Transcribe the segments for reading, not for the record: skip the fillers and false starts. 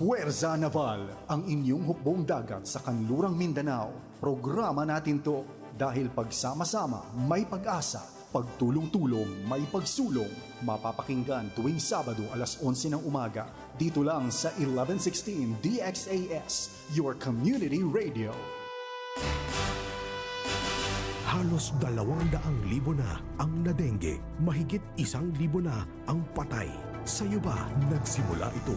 Puwersa Naval, ang inyong hukbong dagat sa kanlurang Mindanao. Programa natin to dahil pagsama-sama may pag-asa, pagtulong-tulong may pagsulong. Mapapakinggan tuwing Sabado alas 11 ng umaga. Dito lang sa 1116 DXAS, your community radio. Halos 200,000 na ang nadengge, mahigit 1,000 na ang patay. Sa'yo ba nagsimula ito?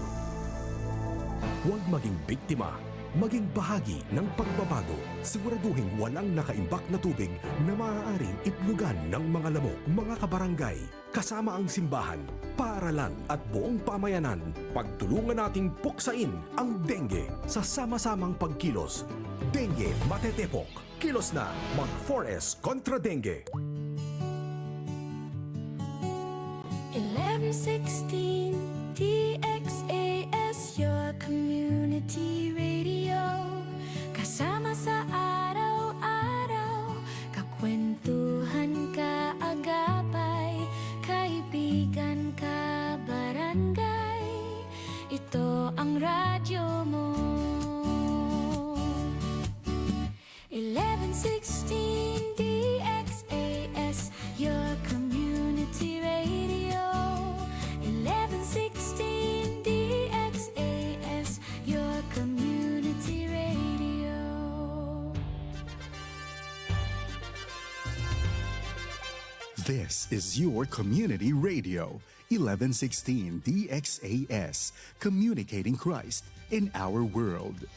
Huwag maging biktima, maging bahagi ng pagbabago. Siguraduhin walang nakaimbak na tubig na maaaring itlugan ng mga lamok, mga kabarangay, kasama ang simbahan, paaralan at buong pamayanan. Pagtulungan nating puksain ang dengue sa sama-samang pagkilos. Dengue Matetepok. Kilos na, mag-4S kontra dengue. 1116 DXAS, your community radio. Kasama sa araw-araw, kakwentuhan, kaagapay, kaibigan, kabarangay. Ito ang radyo mo. 1116 DXAS, your community radio. 1116 DXAS, your community radio. This is your community radio. 1116 DXAS, communicating Christ in our world.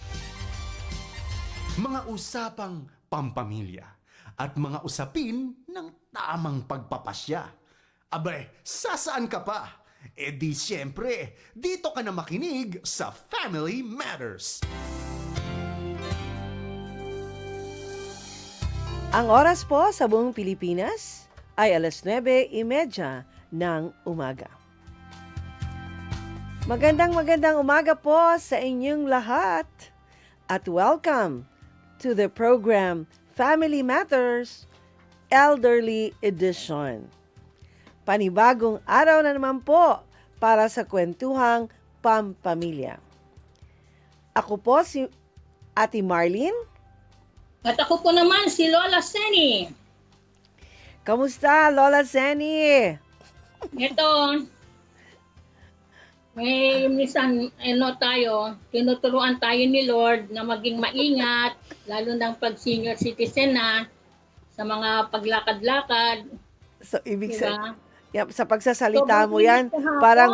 Mga usapang pampamilya at mga usapin ng tamang pagpapasya. Abay, sasaan ka pa? E di siyempre, dito ka na makinig sa Family Matters. Ang oras po sa buong Pilipinas ay alas 9:30 ng umaga. Magandang umaga po sa inyong lahat at welcome to the program Family Matters Elderly Edition. Panibagong araw na naman po para sa kwentuhang pampamilya. Ako po si Ate Marlene. At ako po naman si Lola Seni. Kamusta, Lola Seni? Ito, may minsan tayo, tinuturuan tayo ni Lord na maging maingat, lalo ng pag senior citizen na, sa mga paglakad-lakad. So, ibig Diba? sa pagsasalita Sobrang mo yan, init kahapon. parang,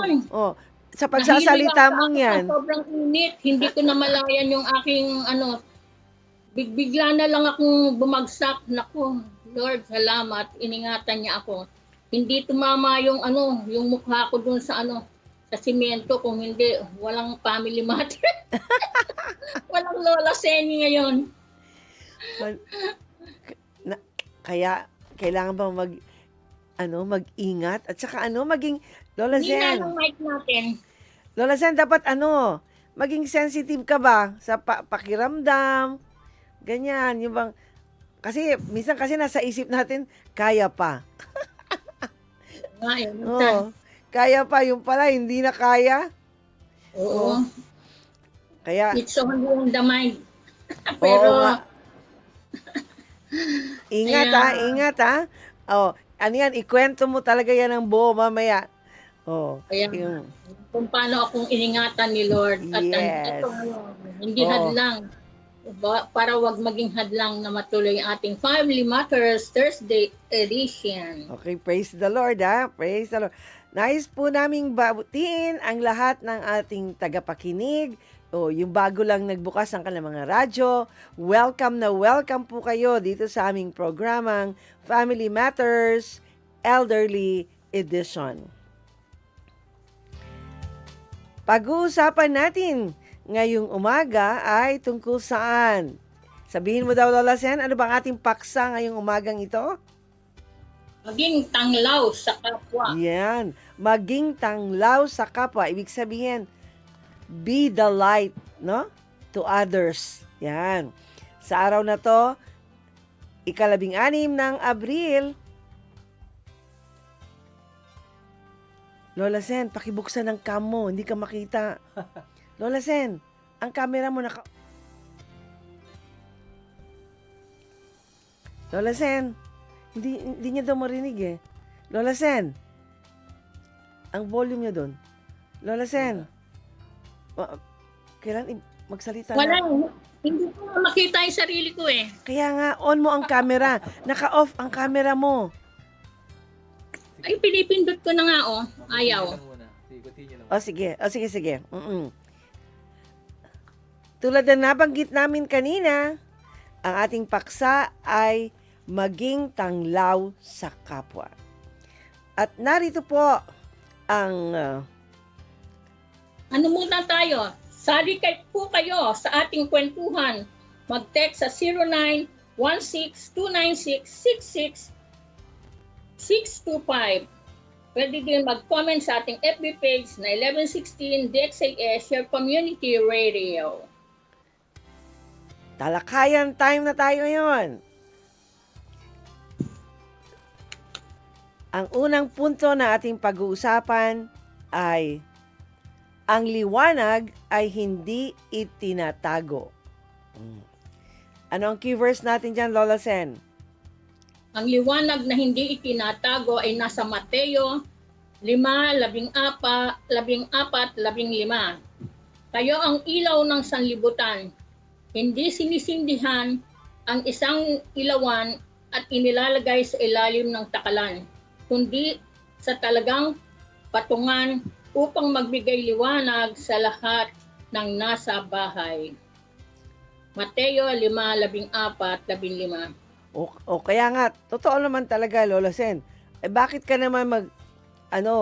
sa pagsasalita Nahihilo mo ako yan, sa sobrang init, hindi ko namalayan yung aking bigla na lang akong bumagsak. Naku, Lord, salamat, iningatan niya ako. Hindi tumama yung yung mukha ko dun sa sa simento, kung hindi walang Family Matter. Walang Lola Seni ngayon. kaya kailangan bang mag-ingat at saka maging Lola Hindi na Zen. yung mic natin. Lola Zen, dapat maging sensitive ka ba sa pakiramdam? Ganyan, yung bang kasi minsan nasa isip natin kaya pa. Ngayon, Kaya pa, yung pala hindi na kaya. oo. Kaya It's only in the mind. oo Pero, nga. Ingat Kaya- ingat ha. Yan, ikwento mo talaga yan ng buo mamaya. Kaya- Yung, kung paano akong iningatan ni Lord. At Yes. ito, hindi Oo. hadlang. Para wag maging hadlang na matuloy ang ating Family Matters Thursday edition. okay, praise the Lord ha. Praise the Lord. Nais po naming babutiin ang lahat ng ating tagapakinig. Yung bago lang nagbukas ng kanilang mga radyo, welcome po kayo dito sa aming programang Family Matters Elderly Edition. Pag-uusapan natin ngayong umaga ay tungkol saan? Sabihin mo daw, Lola Sen, ano bang ating paksa ngayong umagang ito? Maging tanglaw sa kapwa. Yan. Maging tanglaw sa kapwa. Ibig sabihin, be the light, no? To others. Yan. Sa araw na to, 16 ng Abril, Lola Sen, pakibuksan ng cam mo. Hindi ka makita. Lola Sen, ang camera mo Lola Sen, hindi niya daw marinig eh. Lola Sen, ang volume niya doon. Lola Sen, kailan magsalita Wala, na? hindi ko makita yung sarili ko eh. Kaya nga, on mo ang camera. Naka-off ang camera mo. Ay, pinipindot ko na nga oh. Ayaw. O sige. Tulad na nabanggit namin kanina, ang ating paksa ay maging tanglaw sa kapwa. At narito po ang Ano muna tayo? Sali po kayo sa ating kwentuhan. Mag-text sa 0916-296-66625. Pwede din mag-comment sa ating FB page na 1116 DXAS, your community radio. talakayan time na tayo ngayon. Ang unang punto na ating pag-uusapan ay ang liwanag ay hindi itinatago. Ano ang key verse natin dyan, Lola Sen? Ang liwanag na hindi itinatago ay nasa Mateo 5:14-15. Kayo ang ilaw ng sanlibutan. Hindi sinisindihan ang isang ilawan at inilalagay sa ilalim ng takalan, kundi sa talagang patungan upang magbigay liwanag sa lahat ng nasa bahay. Mateo 5:14-15. O kaya nga, totoo naman talaga, Lola Sen. Bakit ka naman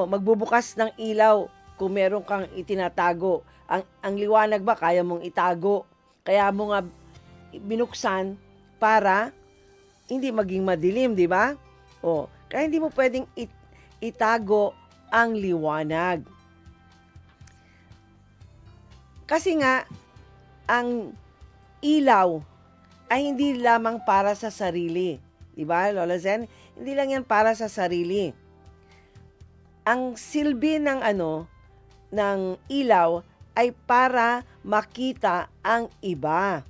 magbubukas ng ilaw kung meron kang itinatago? Ang liwanag ba kaya mong itago? Kaya mo nga binuksan para hindi maging madilim, di ba? Kaya hindi mo pwedeng itago ang liwanag. Kasi nga, ang ilaw ay hindi lamang para sa sarili. Di ba, Lola Zen? Hindi lang yan para sa sarili. Ang silbi ng ilaw ay para makita ang iba.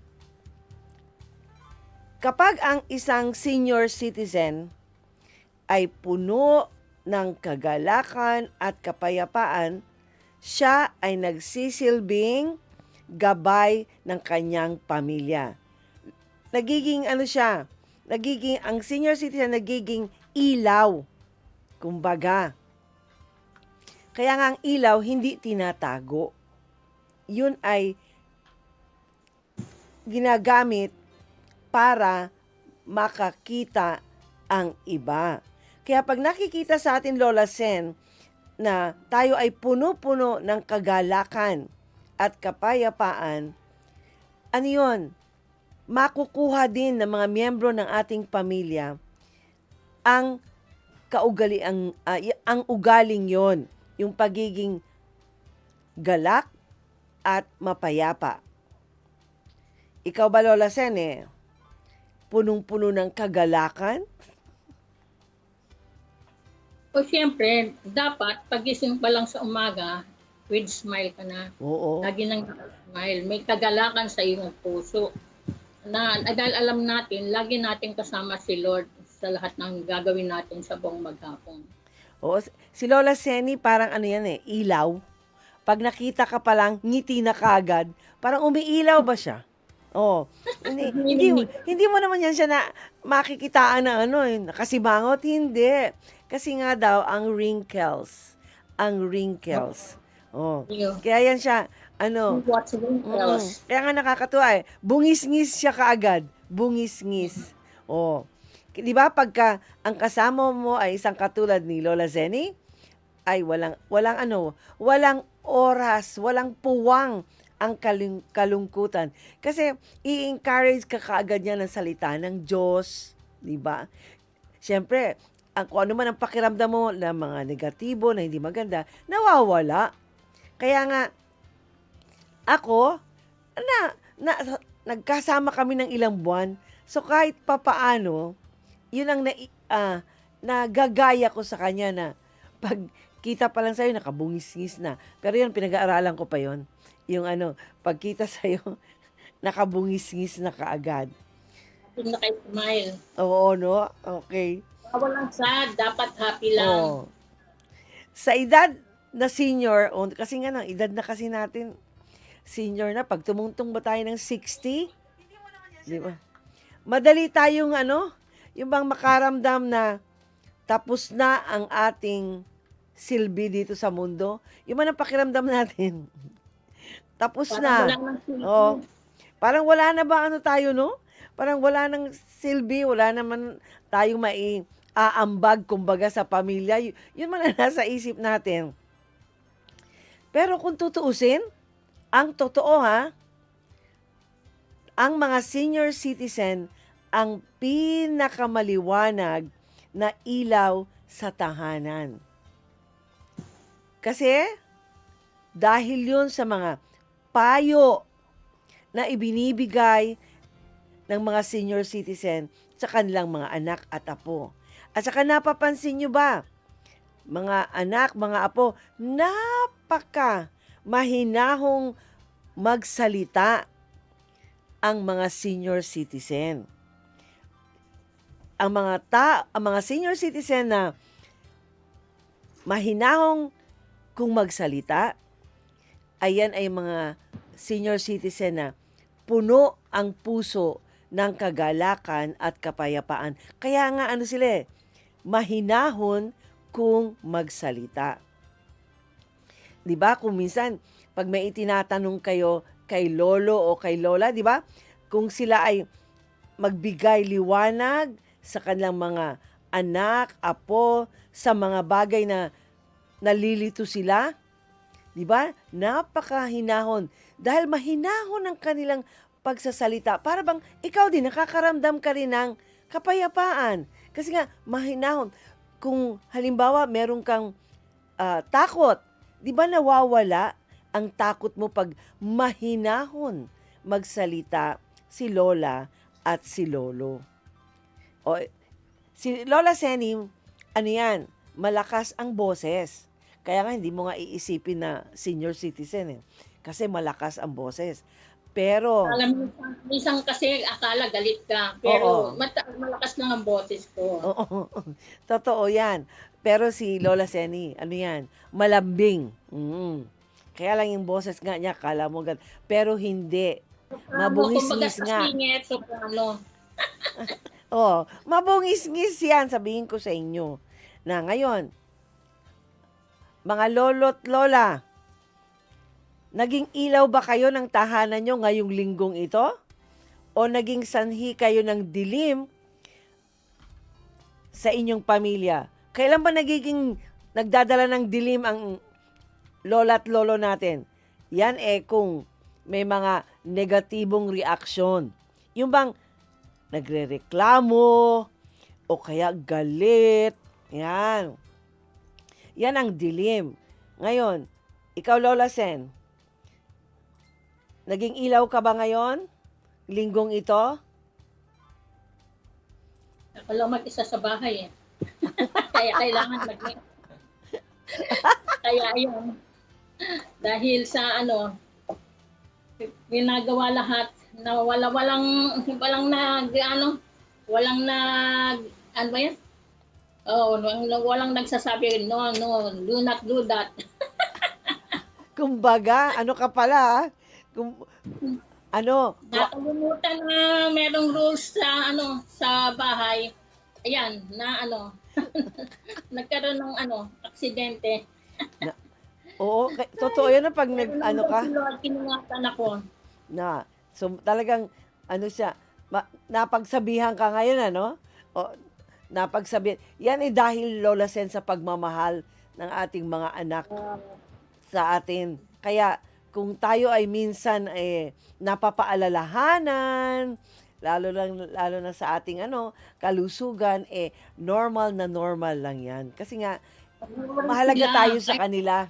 Kapag ang isang senior citizen ay puno ng kagalakan at kapayapaan, siya ay nagsisilbing gabay ng kanyang pamilya. Ang senior citizen nagiging ilaw. Kumbaga. Kaya nga ang ilaw hindi tinatago. Yun ay ginagamit para makakita ang iba. Kaya pag nakikita sa atin, Lola Sen, na tayo ay puno-puno ng kagalakan at kapayapaan, ano yun? Makukuha din ng mga miyembro ng ating pamilya ang ugaling yon, yung pagiging galak at mapayapa. Ikaw ba, Lola Sen, punong-puno ng kagalakan? O siyempre, dapat pagising pa lang sa umaga, with smile ka na. Oo. Lagi nang smile. May kagalakan sa iyong puso. Dahil alam natin, lagi natin kasama si Lord sa lahat ng gagawin natin sa buong maghapon. Oo, si Lola Seni parang ilaw. Pag nakita ka pa lang, ngiti na kaagad. Parang umiilaw ba siya? Hindi mo naman yan siya na makikitaan na nakasibangot, hindi. Kasi nga daw, ang wrinkles. Kaya yan siya, What's wrinkles? Kaya nga nakakatuwa bungis-ngis siya kaagad. Bungis-ngis. Di ba pagka ang kasama mo ay isang katulad ni Lola Zeni, ay walang oras, walang puwang ang kalungkutan. Kasi i-encourage ka kaagad niya ng salita ng Diyos, di ba? Siyempre, kung ano man ang pakiramdam mo na mga negatibo na hindi maganda, nawawala. Kaya nga, ako, nagkasama kami ng ilang buwan, so kahit papaano, yun ang nagagaya ko sa kanya na pag kita pa lang sa'yo, nakabungis-ngis na. Pero yun, pinag-aaralan ko pa yun. Yung pagkita sa'yo, nakabungis-ngis na kaagad. Yung naka-smile. Oo, no? Okay. Walang sad, dapat happy lang. Oo. Sa edad na senior, kasi nga ng edad na kasi natin, senior na, pag tumungtong ba tayo ng 60, di ba? Madali tayong yung bang makaramdam na tapos na ang ating silbi dito sa mundo. Yung man ang pakiramdam natin. Tapos Parang na. wala nang silbi. Oo. Parang wala na ba tayo, no? Parang wala nang silbi, wala naman tayong aambag, kumbaga, sa pamilya. Yun man ang nasa isip natin. Pero kung tutuusin, ang totoo ang mga senior citizen ang pinakamaliwanag na ilaw sa tahanan. Kasi, dahil yun sa mga payo na ibinibigay ng mga senior citizen sa kanilang mga anak at apo. At saka napapansin nyo ba, mga anak, mga apo, napaka mahinahong magsalita ang mga senior citizen. Ang mga senior citizen na mahinahong kung magsalita, ayan ay mga senior citizen na puno ang puso ng kagalakan at kapayapaan. Kaya nga sila mahinahon kung magsalita. 'Di ba? Kung minsan pag may itinatanong kayo kay lolo o kay lola, 'di ba? Kung sila ay magbigay liwanag sa kanilang mga anak, apo, sa mga bagay na nalilito sila, 'di ba? Napakahinahon dahil mahinahon ang kanilang pagsasalita. Para bang ikaw din nakakaramdam ka rin ng kapayapaan. Kasi nga mahinahon. Kung halimbawa meron kang takot, 'di ba nawawala ang takot mo pag mahinahon magsalita si lola at si lolo. O si Lola Seni, yan, malakas ang boses. Kaya nga hindi mo nga iisipin na senior citizen kasi malakas ang boses. Pero Alam mo, minsan kasi akala galit ka, pero Oo. malakas lang ang boses ko. oo, totoo yan. Pero si Lola Seni, yan, malambing. Kaya lang yung boses nga niya, kala mo gan. Pero hindi. Mabungis-ngis nga. Singit, soprano. Mabungis-ngis yan, sabihin ko sa inyo. Na ngayon, mga lolo't lola, naging ilaw ba kayo ng tahanan nyo ngayong linggong ito? O naging sanhi kayo ng dilim sa inyong pamilya? Kailan ba nagdadala ng dilim ang lola at lolo natin? Yan kung may mga negatibong reaksyon. Yung bang nagrereklamo o kaya galit. Yan. Yan ang dilim. Ngayon, ikaw Lola Sen, naging ilaw ka ba ngayon? Linggong ito? Ako lang mag-isa sa bahay Kaya kailangan Kaya ayun. Dahil sa ginagawa lahat na walang walang nagsasabi, no, do not do that. Kumbaga, ka pala, Nakalimutan na merong rules sa bahay. Ayan, nagkaroon ng aksidente. oo, totoo yan na pag ka. Kinungatan ako. So talagang, siya, napagsabihan ka ngayon, O, napagsabihan. Yan dahil Lola Sen sa pagmamahal ng ating mga anak sa atin. Kaya, kung tayo ay minsan napapaalalahanan, lalo na sa ating kalusugan, normal lang yan. Kasi nga, mahalaga tayo sa kanila.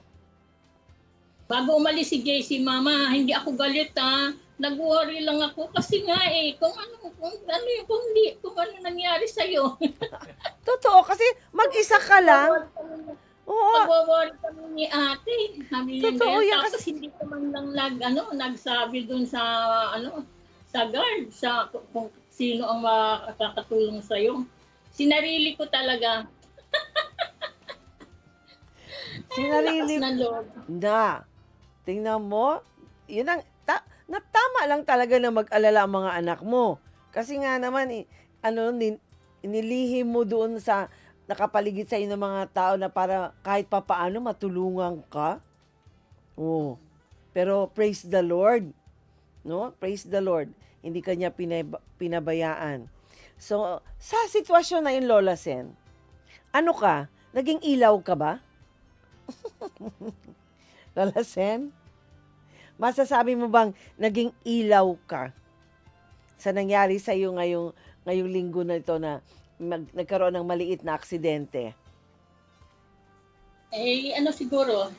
Bago umalis si JC, Mama, hindi ako galit Nag-worry lang ako kasi nga kung ano nangyari sa iyo. Totoo, kasi mag-isa ka lang. Oo, Pag-worry kami ni ate. Sabi niya totoo ganyan. yan Tapos kasi. hindi ko man lang nagsabi dun sa, sa guard, sa kung sino ang makakatulong sa'yo. Sinarili ko talaga. Lakas Sinarili ng loob. na. Tingnan mo, yun ang, tama lang talaga na mag-alala ang mga anak mo. Kasi nga naman, inilihim mo doon sa nakapaligid sa ng mga tao na para kahit papaano matulungan ka. Oh. Pero praise the Lord, no? Praise the Lord. Hindi kanya pinabayaan. So, sa sitwasyon na yun, Lola Sen, ano ka? Naging ilaw ka ba? Lola Sen? Masasabi mo bang naging ilaw ka sa nangyari sa iyo ngayong linggo na ito na nagkaroon ng maliit na aksidente? Eh, siguro,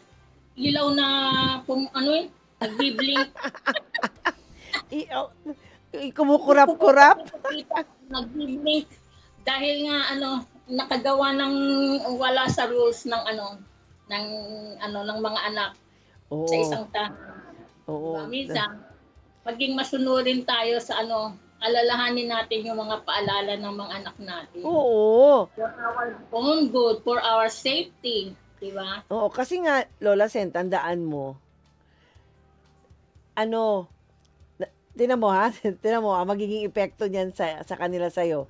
ilaw na, nagbiblink. Kumukurap-kurap? Nagbiblink. Dahil nga, nakagawa ng wala sa rules ng, ng mga anak Oo. sa isang tahanan. Oo. Diba? Minsan, maging masunurin tayo sa alalahanin natin yung mga paalala ng mga anak natin. Oo. For our own good, for our safety. Diba? Oo, kasi nga, Lola Sen, tandaan mo, tinan mo ha, tinan mo, magiging epekto niyan sa kanila sa'yo.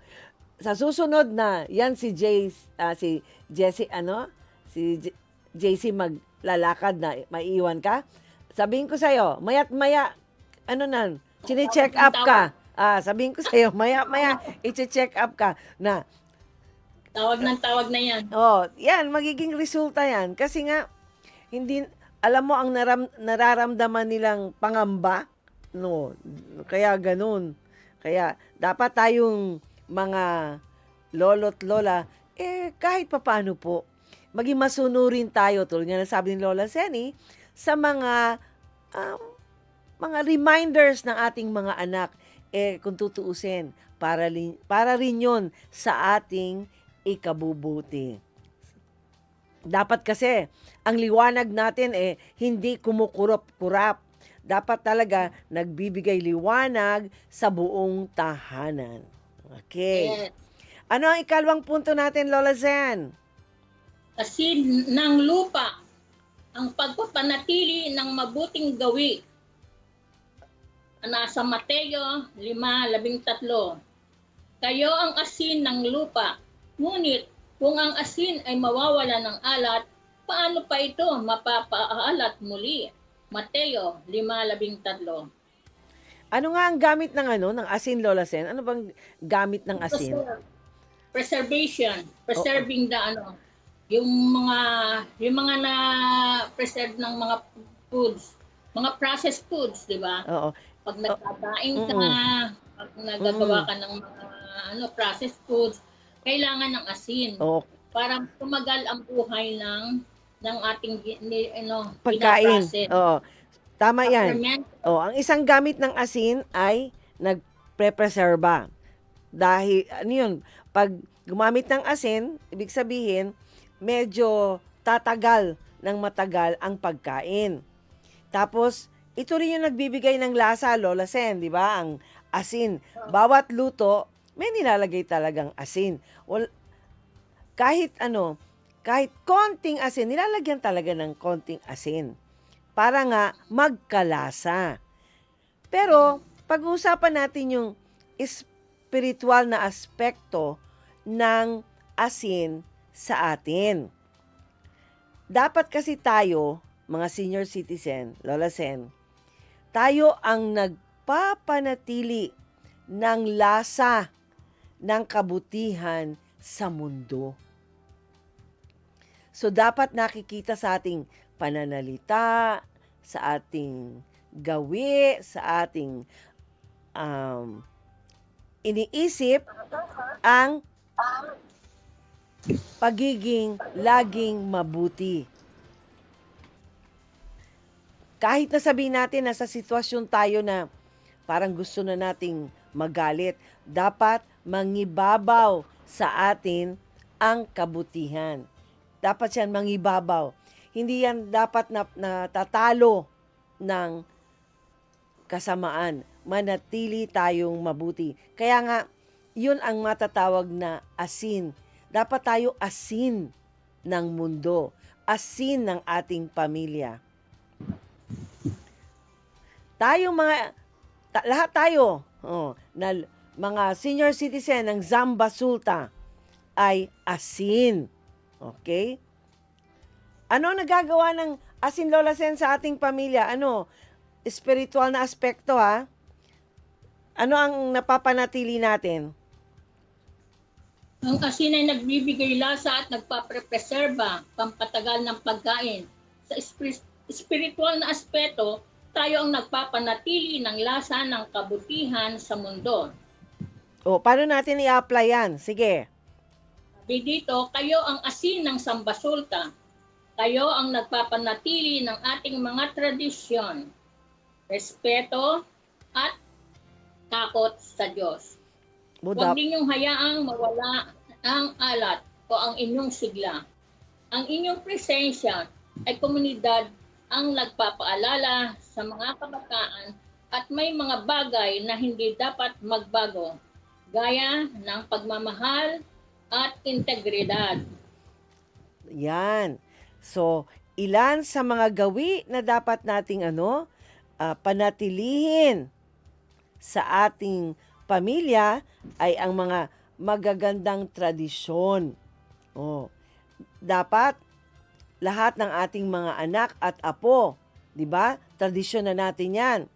Sa susunod na, yan si Jessie, JC maglalakad na, maiiwan ka. Sabihin ko sa'yo, maya't maya, chine-check up ka. Sabihin ko sa'yo, maya, i-check up ka na, Tawag na yan. yan, magiging resulta yan. Kasi nga, hindi, alam mo, ang nararamdaman nilang pangamba, no, kaya ganun. Kaya, dapat tayong mga lolo't lola, kahit papaano po, maging masunurin tayo, tulad nga nasabi ni Lola Seni, sa mga reminders ng ating mga anak, kung tutuusin, para rin yun sa ating ikabubuti. Dapat kasi, ang liwanag natin hindi kumukurap-kurap. Dapat talaga nagbibigay liwanag sa buong tahanan. Okay. Yes. Ano ang ikalawang punto natin, Lola Zen? Asin ng lupa, ang pagpapanatili ng mabuting gawi. Nasa Mateo 5:13. Kayo ang asin ng lupa, ngunit kung ang asin ay mawawala ng alat, paano pa ito mapapaalat muli? Mateo 5:13. Ano nga ang gamit ng asin, Lola Sen? Ano bang gamit ng asin? Preservation, preserving the yung mga na preserve ng mga foods, mga processed foods, di ba? Oo. Pag nagkakain ka, pag nagagawa ka ng mga processed foods, kailangan ng asin Oo. para tumagal ang buhay ng ating Pagkain. pinaprocess. Oo. Tama yan. Ferment. Ang isang gamit ng asin ay nagprepreserba. Dahil, pag gumamit ng asin, ibig sabihin, medyo tatagal ng matagal ang pagkain. Tapos, ito rin yung nagbibigay ng lasa, Lola Sen, di ba? Ang asin. Bawat luto, may nilalagay talagang asin. Kahit konting asin, nilalagyan talaga ng konting asin. Para nga magkalasa. Pero, pag-uusapan natin yung spiritual na aspekto ng asin sa atin. Dapat kasi tayo, mga senior citizen, Lola Sen, tayo ang nagpapanatili ng lasa ng kabutihan sa mundo. So, dapat nakikita sa ating pananalita, sa ating gawi, sa ating iniisip, ang pagiging laging mabuti. Kahit na sabihin natin na sa sitwasyon tayo na parang gusto na nating magalit, dapat mangibabaw sa atin ang kabutihan. Dapat yan mangibabaw. Hindi yan dapat natatalo ng kasamaan. Manatili tayong mabuti. Kaya nga, yun ang matatawag na asin. Dapat tayo asin ng mundo. Asin ng ating pamilya. Lahat tayo, na mga senior citizen ng Zamba Sulta ay asin. Okay? Ano ang nagagawa ng asin, Lola Sen, sa ating pamilya? Ano? Spiritual na aspekto, ha? Ano ang napapanatili natin? Ang asin ay nagbibigay lasa at nagpapreserba, pampatagal ng pagkain. Sa spiritual na aspeto, tayo ang nagpapanatili ng lasa ng kabutihan sa mundo. Paano natin i-apply yan? Sige. Sabi dito, kayo ang asin ng Sambasulta. Kayo ang nagpapanatili ng ating mga tradisyon, respeto at takot sa Diyos. Huwag ninyong hayaang mawala ang alat o ang inyong sigla. Ang inyong presensya ay komunidad ang nagpapaalala sa mga kabataan at may mga bagay na hindi dapat magbago, gaya ng pagmamahal at integridad. Yan. So, ilan sa mga gawi na dapat nating panatilihin sa ating pamilya ay ang mga magagandang tradisyon. Dapat lahat ng ating mga anak at apo, 'di ba? Tradisyon na natin 'yan.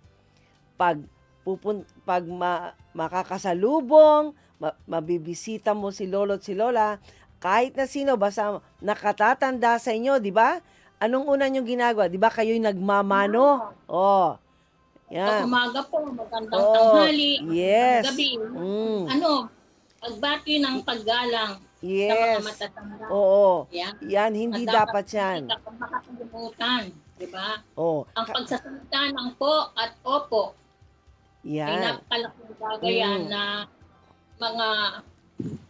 Makakasalubong, mabibisita mo si lolo at si lola, kahit na sino, basta nakatatanda sa inyo, di ba? Anong una niyong ginagawa? Di ba kayo'y nagmamano? Yan. Sa umaga po, magandang tanghali, yes. gabi. Pagbati ng paggalang sa mga Yes. matatanda. Oo. Yan. Yan, hindi dapat yan. Hindi ka makakalimutan, di ba? Oo. Ang pagsasalita ng po at opo ay Yan. napakalaking bagay yan na mga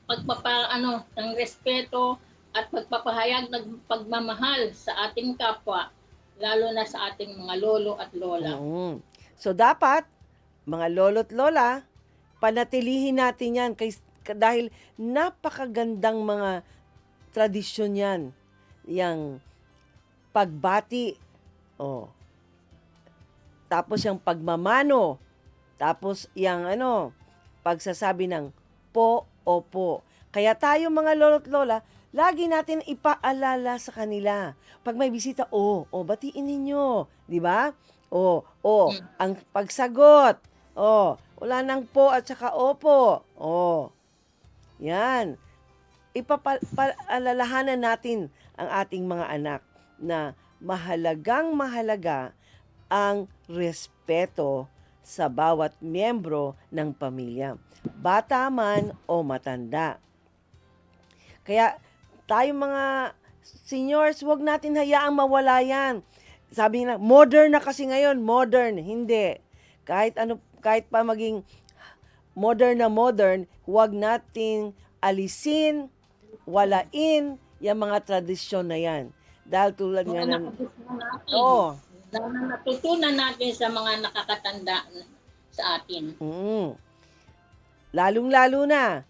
ng respeto at pagpapahayag ng pagmamahal sa ating kapwa, lalo na sa ating mga lolo at lola. So, dapat, mga lolo't lola, panatilihin natin yan dahil napakagandang mga tradisyon yan. Yang pagbati, tapos yung pagmamano, tapos yung pagsasabi ng po, opo. Kaya tayo mga lolo't lola, lagi natin ipaalala sa kanila. Pag may bisita, batiin ninyo. Di ba? Ang pagsagot. Wala nang po at saka opo. Yan. Ipapaalalahanan natin ang ating mga anak na mahalagang mahalaga ang respeto sa bawat miyembro ng pamilya, bata man o matanda. Kaya tayo mga seniors, huwag natin hayaang mawala yan. Sabi nila, modern na kasi ngayon, modern. Hindi. Kahit pa maging modern na modern, huwag nating alisin, walain yung mga tradisyon na yan. Dahil tulad nga ng... Natutunan natin sa mga nakakatanda sa atin. Lalong-lalo na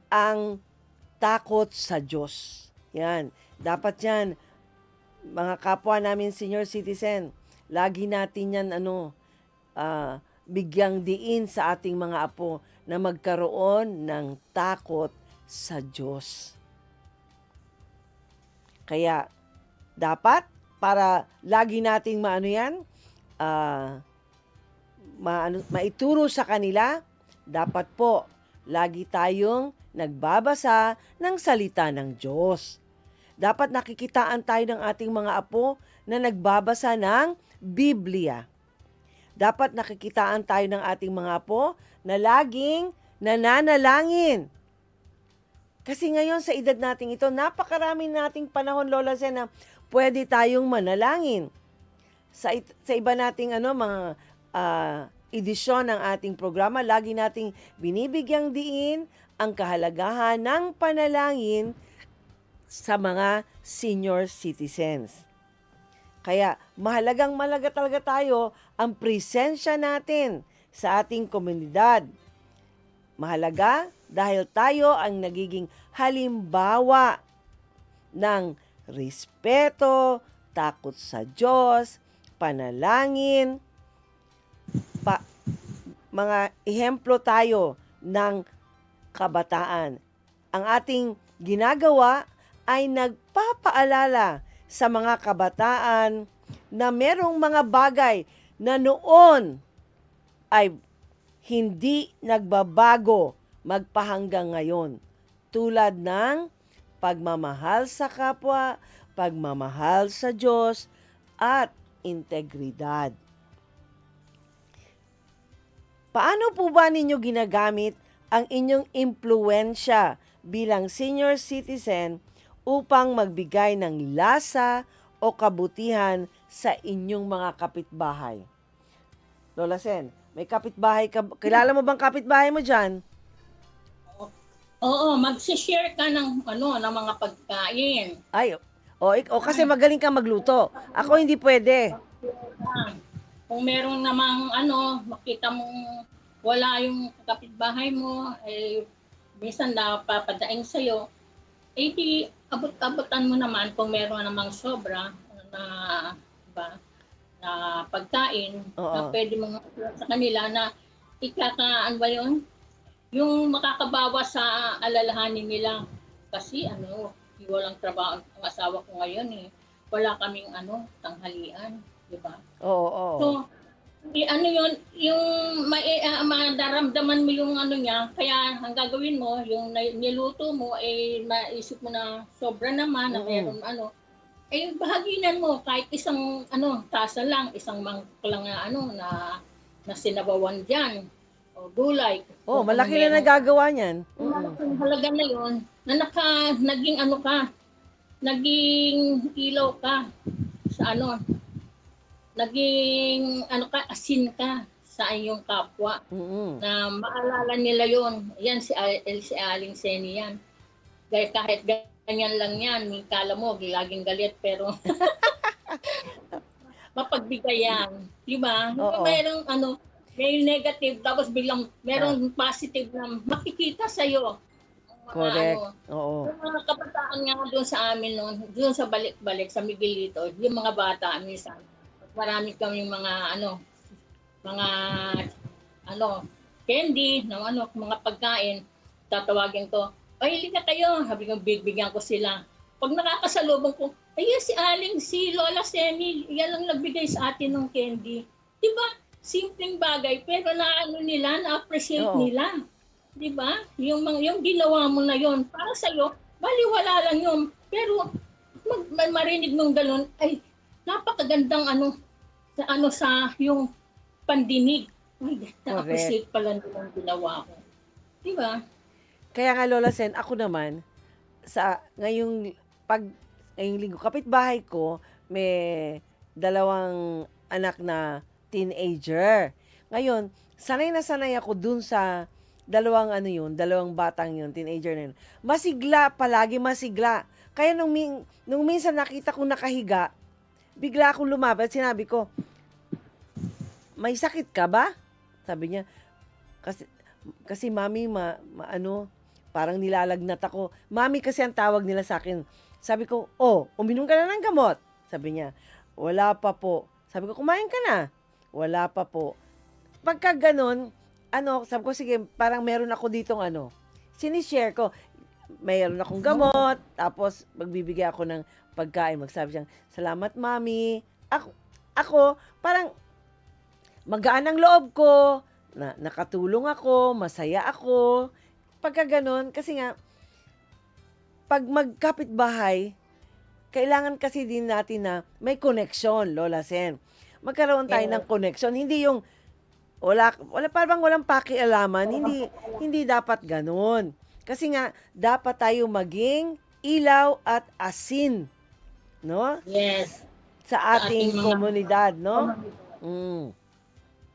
ang takot sa Diyos. Yan. Dapat yan, mga kapwa namin senior citizen, lagi natin yan bigyang diin sa ating mga apo na magkaroon ng takot sa Diyos. Kaya dapat para lagi nating maituro sa kanila, dapat po lagi tayong nagbabasa ng salita ng Diyos. Dapat nakikitaan tayo ng ating mga apo na nagbabasa ng Biblia. Dapat nakikitaan tayo ng ating mga apo na laging nananalangin. Kasi ngayon sa edad nating ito, napakarami nating panahon, Lola Sen, na pwede tayong manalangin. Sa iba nating mga edisyon ng ating programa, lagi nating binibigyang diin ang kahalagahan ng panalangin sa mga senior citizens. Kaya mahalagang malaga talaga tayo ang presensya natin sa ating komunidad. Mahalaga dahil tayo ang nagiging halimbawa ng respeto, takot sa Diyos, panalangin, mga ehemplo tayo ng kabataan. Ang ating ginagawa ay nagpapaalala sa mga kabataan na merong mga bagay na noon ay hindi nagbabago magpahanggang ngayon. Tulad ng pagmamahal sa kapwa, pagmamahal sa Diyos, at integridad. Paano po ba ninyo ginagamit ang inyong impluensya bilang senior citizen upang magbigay ng lasa o kabutihan sa inyong mga kapitbahay? Lola Sen, may kapitbahay ka. Kilala mo bang kapitbahay mo dyan? Oo, magsi-share ka ng ng mga pagkain. Ay, kasi magaling kang magluto. Ako hindi pwede. Kung meron namang makita mong wala yung kapitbahay mo, minsan napapadaing sa'yo, di abot-abotan mo naman kung meron namang sobra na, diba, na pagkain na pwede mong sa kanila na ano ba yun? Yung makakabawa sa alalahanin nila. Kasi walang trabaho ang asawa ko ngayon wala kaming tanghalian, di ba? Oo. So, yun, yung madaramdaman mo yung niya, kaya ang gagawin mo, yung niluto mo, maisip mo na sobra naman, na meron bahaginan mo kahit isang tasa lang, isang mangkok lang na sinabawan diyan o gulay. Oh, malaki na nagagawa niyan. Malaking halaga na yun, na naging naging ilaw ka sa naging asin ka sa iyong kapwa. Na maalala nila yon. Yan si Aling Seni yan. Kahit ganyan lang yan, kala mo laging galit pero mapagbigay yan. Di ba? Mayroong may negative tapos biglang merong positive na makikita sa iyo. Correct. Oo. Yung mga kabataan nga doon sa amin noon, doon sa balik-balik sa Miguelito, yung mga bata minsan, marami kaming mga candy, mga pagkain, tatawagin ko, ay, halika kayo, sabi ko, bigyan ko sila. Pag nakakasalubong ko, ay, si Lola Seni, yan lang nagbigay sa atin ng candy. Diba? Simpleng bagay, pero na-appreciate nila. Diba? Yung ginawa mo na yon para sa'yo, baliwala lang yun. Pero, marinig mong galon, ay, napakagandang sa yung pandinig. Ay, na-appreciate pala nila ang ginawa ko. Diba? Kaya nga, Lola Sen, ako naman, ngayong linggo, kapitbahay ko, may 2 anak na teenager. Ngayon, sanay na sanay ako dun sa 2 batang yun, teenager na yun. Palagi masigla. Kaya nung minsan nakita ko nakahiga, bigla akong lumapit, sinabi ko, may sakit ka ba? Sabi niya, kasi mami, parang nilalagnat ako. Mami kasi ang tawag nila sa akin. Sabi ko, uminom ka na ng gamot. Sabi niya, wala pa po. Sabi ko, kumain ka na. Wala pa po. Pagka ganun, sabi ko, sige, parang meron ako ditong sinishare ko. Mayroon akong gamot, tapos magbibigay ako ng pagkain. Magsabi siya, salamat mami. Ako, parang magaan ang loob ko, nakatulong ako, masaya ako. Pagka ganun, kasi nga, pag magkapitbahay, kailangan kasi din natin na may connection, Lola Sen. Magkaroon tayo ng connection. Hindi yung, parang walang pakialaman. Hindi dapat ganun. Kasi nga, dapat tayo maging ilaw at asin. No? Yes. Sa ating komunidad, no?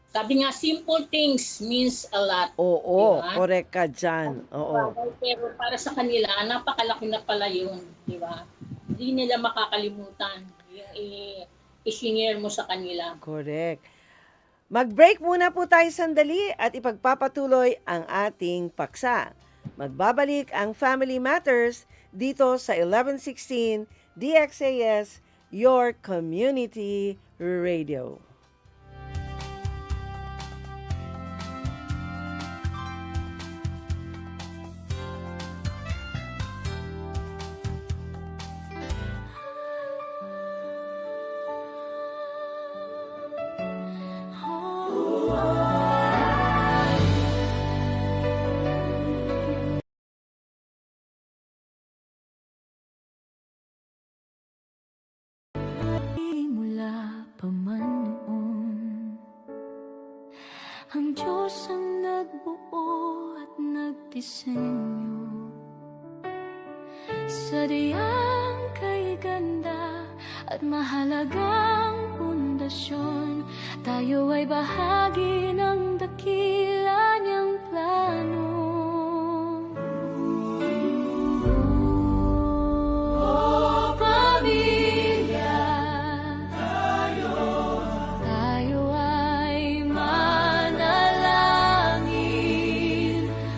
Sabi nga, simple things means a lot. Oo, Diba? correct ka dyan. Oo. Pero para sa kanila, napakalaki na pala yun. Di ba? Hindi nila makakalimutan yung i-share mo sa kanila. Correct. Mag-break muna po tayo sandali at ipagpapatuloy ang ating paksa. Magbabalik ang Family Matters dito sa 1116 DXAS, your community radio. Mula pa man noon, ang Diyos ang nagbuo at nagdisenyo. Sadyang kay ganda at mahalagang pundasyon, tayo ay bahagi ng dakila niyang plano. Oh, pamilya, tayo ay manalangin.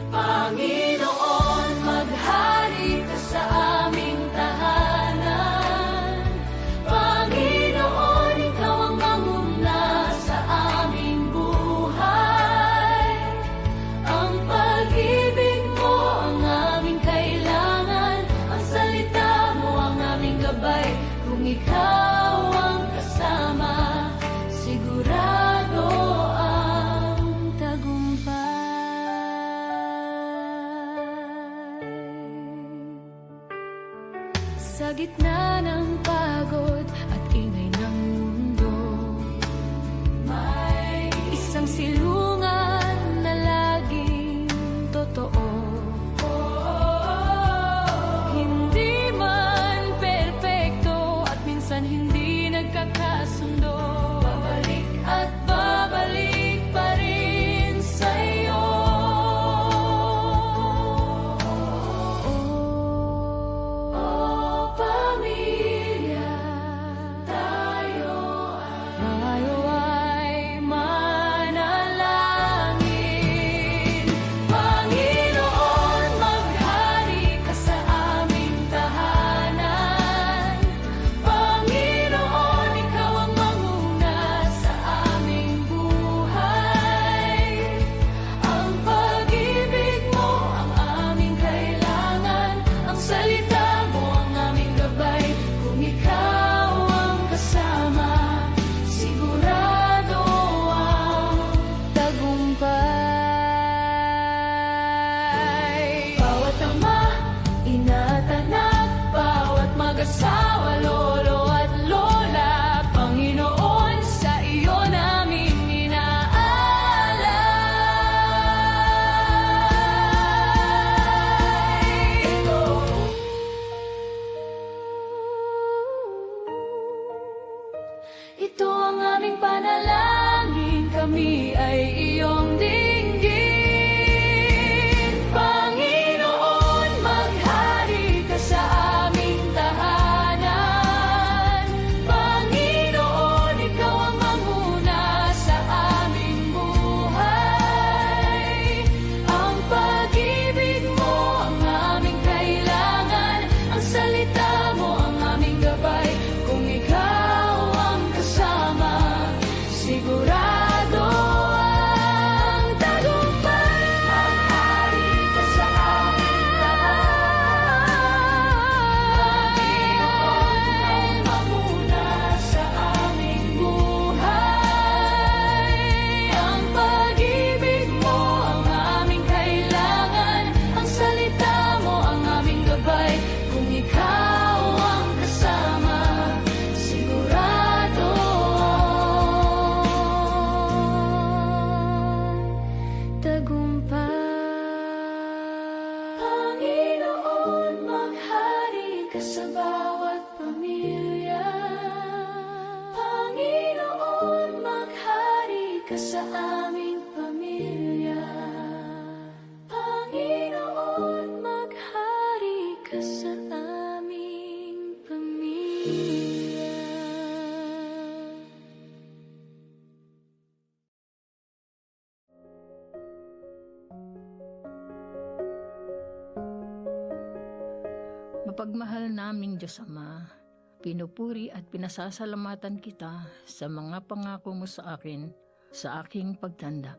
Panginoon, maghari ka sa aming tahanan. Panginoon, ikaw ang manguna sa aming buhay. Ang pag-ibig mo ang aming kailangan. Ang salita mo ang aming gabay. Kung ikaw ang kasama, sigurado ang tagumpay. Sa gitna ng pagod at ingay ng mundo, may isang silungan na laging totoo. Hindi man perpekto at minsan hindi nagkakasundo, babalik at babalik pa rin sa'yo. Oh, pamilya, tayo ay manalangin. Panginoon, maghari ka sa aming tahanan. Panginoon, ikaw ang manguna sa aming buhay. Ang pag-ibig mo ang aming kailangan. Ang salita mo ang aming gabay. Kung ikaw ang kasama, sigurado ang tagumpay. Bawat ama, ina't anak, bawat mag-asawa, lolo at lola, Panginoon, sa iyo namin inaalay. Ito ang aming panalangin, kami ay iyong dinggin. Panginoon, maghari ka sa aming tahanan. Panginoon, ikaw ang manguna sa aming buhay. Ang pag-ibig mo ang aming kailangan. Ang salita mo ang aming gabay. Kung ikaw ang kasama, sigurado ang Mapagmahal naming Diyos Ama, pinupuri at pinasasalamatan kita sa mga pangako mo sa akin sa aking pagtanda.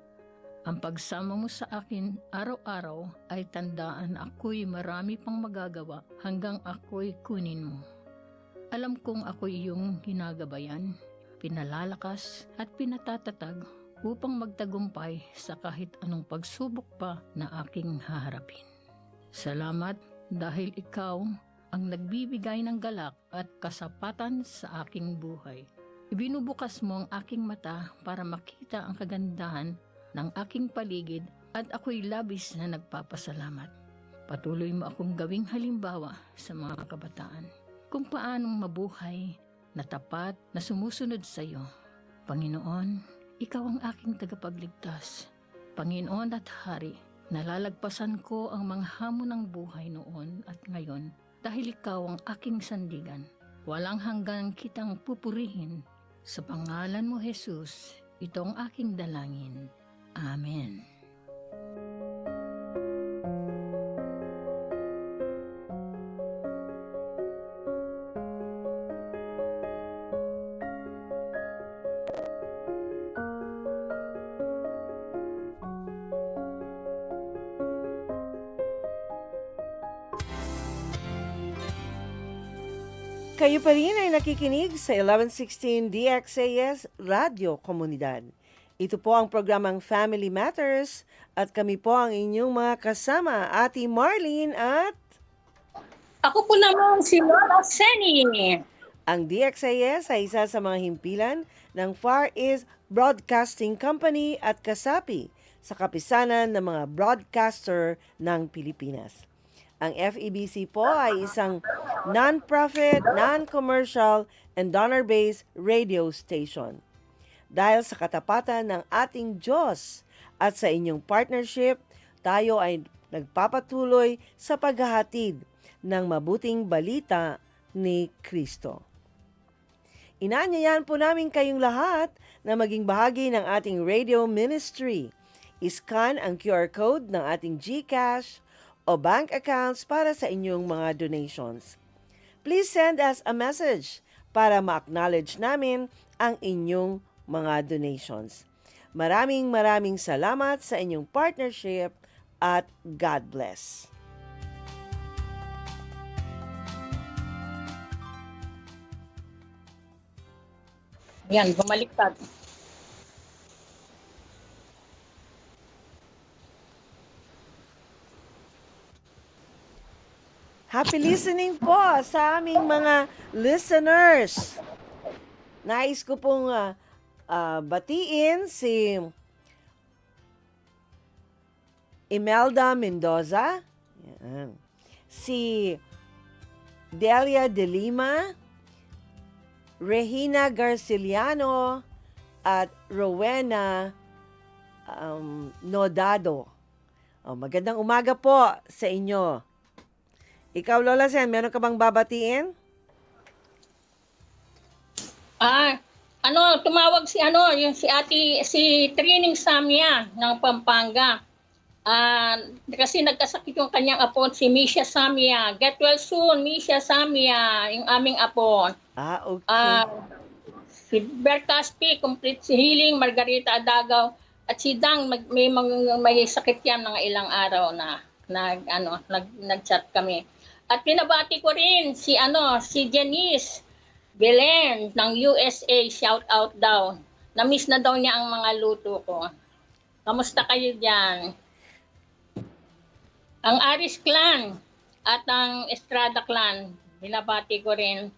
Ang pagsama mo sa akin araw-araw ay tandaan ako'y marami pang magagawa hanggang ako'y kunin mo. Alam kong ako'y iyong ginagabayan, pinalalakas at pinatatatag upang magtagumpay sa kahit anong pagsubok pa na aking haharapin. Salamat dahil ikaw ang nagbibigay ng galak at kasapatan sa aking buhay. Ibinubukas mo ang aking mata para makita ang kagandahan ng aking paligid at ako'y labis na nagpapasalamat. Patuloy mo akong gawing halimbawa sa mga kabataan kung paanong mabuhay na tapat na sumusunod sa iyo. Panginoon, ikaw ang aking tagapagligtas. Panginoon at Hari, nalalagpasan ko ang mga hamon ng buhay noon at ngayon dahil ikaw ang aking sandigan. Walang hanggang kitang pupurihin. Sa pangalan mo, Jesus, itong aking dalangin. Amen. Kayo pa rin ay nakikinig sa 1116 DXAS Radio Komunidad. Ito po ang programang Family Matters at kami po ang inyong mga kasama, Ate Marlene at Ako po naman si Lola Seni. ang DXAS ay isa sa mga himpilan ng Far East Broadcasting Company at kasapi sa kapisanan ng mga broadcaster ng Pilipinas. Ang FEBC po ay isang non-profit, non-commercial, and donor-based radio station. Dahil sa katapatan ng ating Diyos at sa inyong partnership, tayo ay nagpapatuloy sa paghahatid ng mabuting balita ni Kristo. Inaanyayahan po namin kayong lahat na maging bahagi ng ating radio ministry. I-scan ang QR code ng ating GCash o bank accounts para sa inyong mga donations. Please send us a message para ma-acknowledge namin ang inyong mga donations. Maraming salamat sa inyong partnership at God bless. Yan, bumaliktad. Happy listening po sa aming mga listeners. Nais ko pong batiin si Imelda Mendoza, yan. Si Delia de Lima, Regina Garciliano, at Rowena Nodado. Magandang umaga po sa inyo. Ikaw, Lola Sen, meron ka bang babatiin? Tumawag si Trining Samia ng Pampanga. Kasi nagkasakit yung kanyang apo, si Misha Samia. Get well soon, Misha Samia, yung aming apo. Okay. Si Bertaspi, complete si healing, Margarita Adagaw, at si Dang, may sakit yan ng ilang araw na nag-chat kami. At pinabati ko rin si Janice Belen ng USA, shout out daw. Na-miss na daw niya ang mga luto ko. Kamusta kayo diyan? Ang Aris Clan at ang Estrada Clan, binabati ko rin.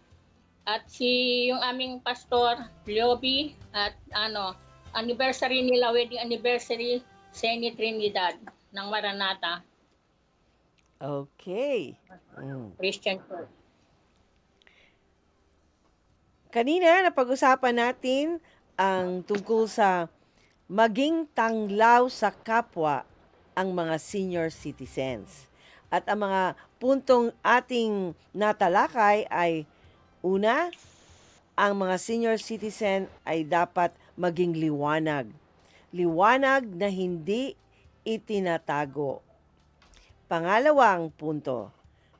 At yung aming pastor, Liobi, at anniversary nila, wedding anniversary, Seni Trinidad ng Maranata. Okay. Christian Church. Kanina, napag-usapan natin ang tungkol sa maging tanglaw sa kapwa ang mga senior citizens. At ang mga puntong ating natalakay ay, una, ang mga senior citizen ay dapat maging liwanag. Liwanag na hindi itinatago. Pangalawang punto,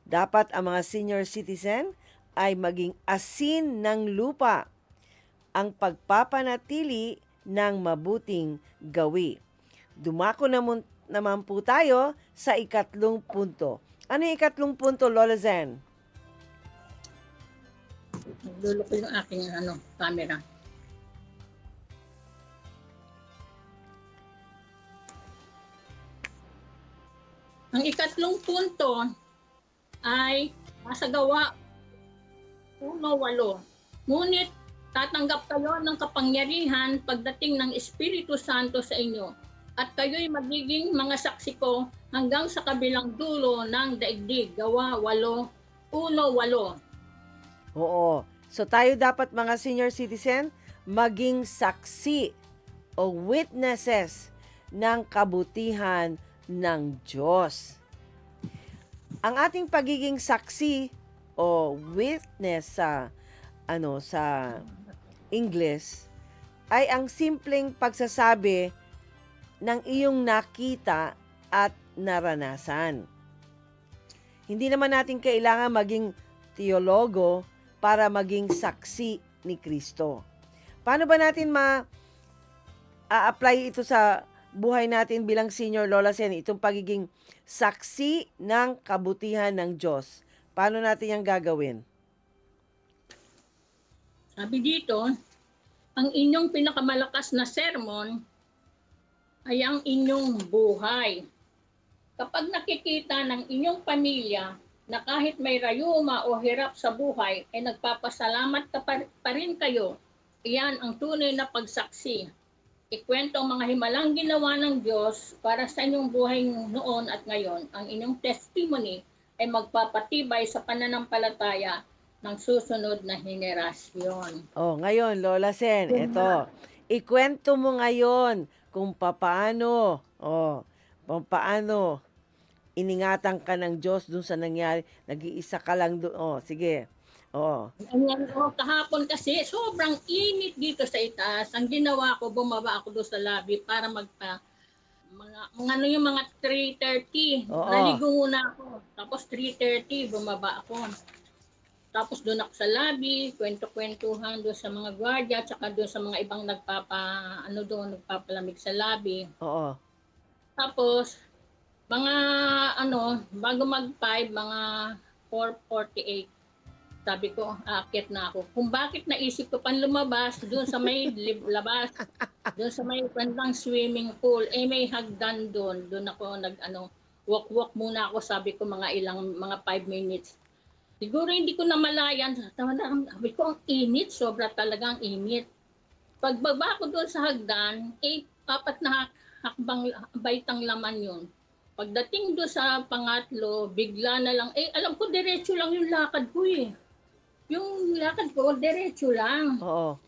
Dapat ang mga senior citizen ay maging asin ng lupa, ang pagpapanatili ng mabuting gawi. Dumako naman po tayo sa ikatlong punto. Ano yung ikatlong punto, Lola Zen? Naglulok ko yung aking camera. Ang ikatlong punto ay nasa gawa 1:8. Ngunit tatanggap kayo ng kapangyarihan pagdating ng Espiritu Santo sa inyo, at kayo'y magiging mga saksi ko hanggang sa kabilang dulo ng daigdig. Gawa 1:8. Oo. So tayo dapat mga senior citizen maging saksi o witnesses ng kabutihan ng Diyos. Ang ating pagiging saksi o witness sa English ay ang simpleng pagsasabi ng iyong nakita at naranasan. Hindi naman natin kailangan maging teologo para maging saksi ni Kristo. Paano ba natin ma-apply ito sa buhay natin bilang senior, Lola Sen, itong pagiging saksi ng kabutihan ng Diyos? Paano natin yan gagawin? Sabi dito, ang inyong pinakamalakas na sermon ay ang inyong buhay. Kapag nakikita ng inyong pamilya na kahit may rayuma o hirap sa buhay, ay nagpapasalamat pa rin kayo, iyan ang tunay na pagsaksi. Ikwento ang mga himalang ginawa ng Diyos para sa inyong buhay noon at ngayon. Ang inyong testimony ay magpapatibay sa pananampalataya ng susunod na henerasyon. Oh, ngayon, Lola Sen, ito. Ikwento mo ngayon kung paano iningatan ka ng Diyos dun sa nangyari. Nag-iisa ka lang dun. Oh, sige. Oh. Kahapon kasi, sobrang init dito sa itaas. Ang ginawa ko, bumaba ako doon sa lobby para mga 3:30. Oo. Naligo muna ako. Tapos 3:30, bumaba ako. Tapos doon ako sa lobby, kwento-kwentuhan doon sa mga gwardiya, tsaka doon sa mga ibang nagpapalamig sa lobby. Oo. Tapos, bago mag-5, mga 4:48, sabi ko, aakyat na ako. Kung bakit naisip ko pang lumabas, doon sa may labas, doon sa may bandang swimming pool, may hagdan doon. Doon ako walk-walk muna ako, sabi ko mga 5 minutes. Siguro hindi ko namalayan, sabi ko, ang init, sobra talaga ang init. Pagbaba ko doon sa hagdan, 4 na hakbang baitang laman yun. Pagdating doon sa pangatlo, bigla na lang, alam ko, diretso lang yung lakad ko eh. Yung lakad ko, diretso lang. Oo.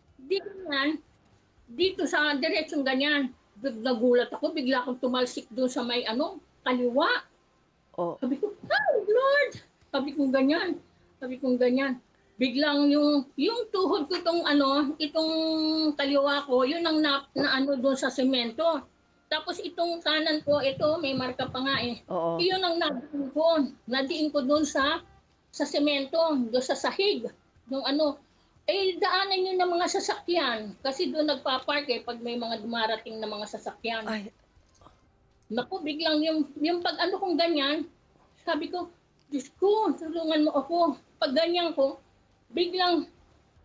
Dito sa diretsong ganyan, nagulat ako, bigla akong tumalsik doon sa may kaliwa. Oh. Sabi ko, oh Lord! Sabi kong ganyan. Biglang yung tuhod ko itong kaliwa ko, yun ang doon sa semento. Tapos itong kanan ko, ito, may marka pa nga eh. Oo. Iyon ang nadiin ko doon sa semento, doon sa sahig. Daanan yun ng mga sasakyan. Kasi doon nagpa-park pag may mga dumarating na mga sasakyan. Ay. Naku, biglang yung pag kong ganyan, sabi ko, Diyos ko, tulungan mo ako. Pag ganyan ko, biglang,